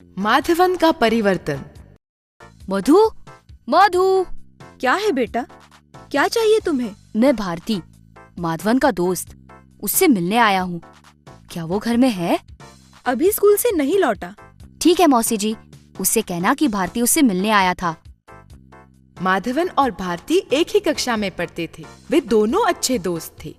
माधवन का परिवर्तन। मधु, मधु, क्या है बेटा, क्या चाहिए तुम्हें? मैं भारती, माधवन का दोस्त, उससे मिलने आया हूँ। क्या वो घर में है? अभी स्कूल से नहीं लौटा। ठीक है मौसी जी, उससे कहना कि भारती उससे मिलने आया था। माधवन और भारती एक ही कक्षा में पढ़ते थे। वे दोनों अच्छे दोस्त थे।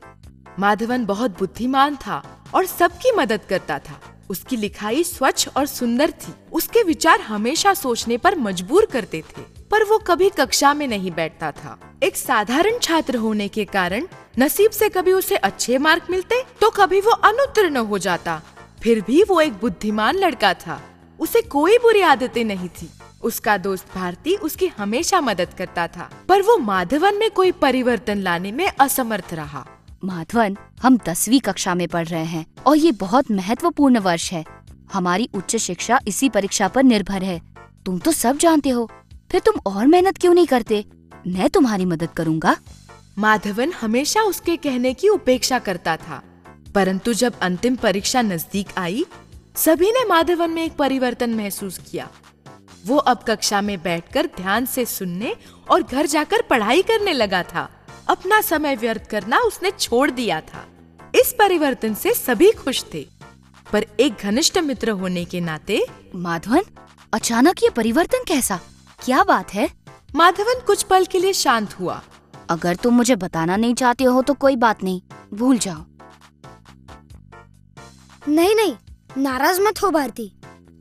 माधवन बहुत बुद्धिमान था और सबकी मदद करता था। उसकी लिखाई स्वच्छ और सुंदर थी। उसके विचार हमेशा सोचने पर मजबूर करते थे, पर वो कभी कक्षा में नहीं बैठता था। एक साधारण छात्र होने के कारण नसीब से कभी उसे अच्छे मार्क मिलते तो कभी वो अनुत्तीर्ण हो जाता। फिर भी वो एक बुद्धिमान लड़का था। उसे कोई बुरी आदतें नहीं थी। उसका दोस्त भारती उसकी हमेशा मदद करता था, पर वो माधवन में कोई परिवर्तन लाने में असमर्थ रहा। माधवन, हम 10वीं कक्षा में पढ़ रहे हैं और ये बहुत महत्वपूर्ण वर्ष है। हमारी उच्च शिक्षा इसी परीक्षा पर निर्भर है। तुम तो सब जानते हो, फिर तुम और मेहनत क्यों नहीं करते? मैं तुम्हारी मदद करूँगा। माधवन हमेशा उसके कहने की उपेक्षा करता था, परंतु जब अंतिम परीक्षा नजदीक आई, सभी ने माधवन में एक परिवर्तन महसूस किया। वो अब कक्षा में बैठकर ध्यान से सुनने और घर जाकर पढ़ाई करने लगा था। अपना समय व्यर्थ करना उसने छोड़ दिया था। इस परिवर्तन से सभी खुश थे, पर एक घनिष्ठ मित्र होने के नाते माधवन, अचानक ये परिवर्तन कैसा? क्या बात है? माधवन कुछ पल के लिए शांत हुआ। अगर तुम मुझे बताना नहीं चाहते हो तो कोई बात नहीं, भूल जाओ। नहीं, नाराज मत हो भारती।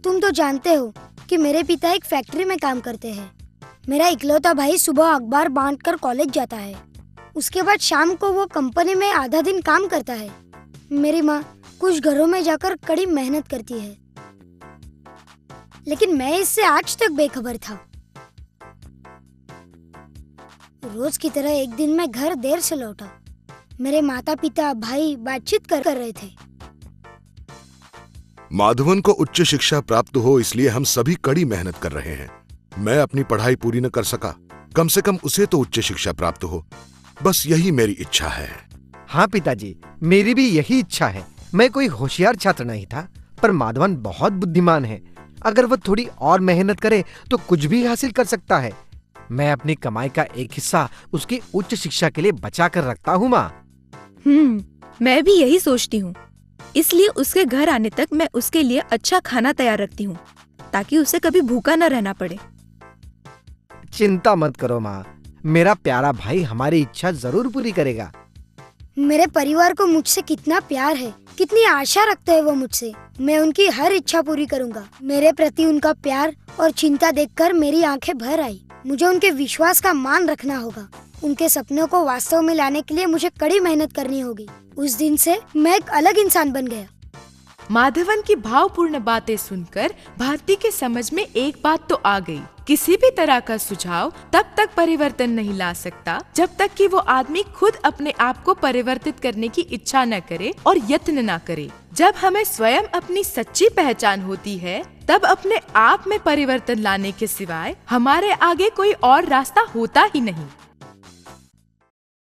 तुम तो जानते हो कि मेरे पिता एक फैक्ट्री में काम करते हैं। मेरा इकलौता भाई सुबह अखबार बांटकर कॉलेज जाता है। उसके बाद शाम को वो कंपनी में आधा दिन काम करता है। मेरी माँ कुछ घरों में जाकर कड़ी मेहनत करती है, लेकिन मैं इससे आज तक बेखबर था। रोज की तरह एक दिन मैं घर देर से लौटा। मेरे माता पिता भाई बातचीत कर रहे थे। माधवन को उच्च शिक्षा प्राप्त हो, इसलिए हम सभी कड़ी मेहनत कर रहे हैं। मैं अपनी पढ़ाई पूरी न कर सका, कम से कम उसे तो उच्च शिक्षा प्राप्त हो, बस यही मेरी इच्छा है। हाँ पिताजी, मेरी भी यही इच्छा है। मैं कोई होशियार छात्र नहीं था, पर माधवन बहुत बुद्धिमान है। अगर वह थोड़ी और मेहनत करे तो कुछ भी हासिल कर सकता है। मैं अपनी कमाई का एक हिस्सा उसकी उच्च शिक्षा के लिए बचा कर रखता हूँ माँ। मैं भी यही सोचती हूँ। इसलिए उसके घर आने तक मैं उसके लिए अच्छा खाना तैयार रखती हूँ, ताकि उसे कभी भूखा न रहना पड़े। चिंता मत करो माँ, मेरा प्यारा भाई हमारी इच्छा जरूर पूरी करेगा। मेरे परिवार को मुझसे कितना प्यार है, कितनी आशा रखते हैं वो मुझसे। मैं उनकी हर इच्छा पूरी करूंगा। मेरे प्रति उनका प्यार और चिंता देखकर मेरी आंखें भर आई। मुझे उनके विश्वास का मान रखना होगा। उनके सपनों को वास्तव में लाने के लिए मुझे कड़ी मेहनत करनी होगी। उस दिन से मैं एक अलग इंसान बन गया। माधवन की भावपूर्ण बातें सुनकर भारती के समझ में एक बात तो आ गई। किसी भी तरह का सुझाव तब तक परिवर्तन नहीं ला सकता जब तक कि वो आदमी खुद अपने आप को परिवर्तित करने की इच्छा न करे और यत्न न करे। जब हमें स्वयं अपनी सच्ची पहचान होती है, तब अपने आप में परिवर्तन लाने के सिवाय हमारे आगे कोई और रास्ता होता ही नहीं।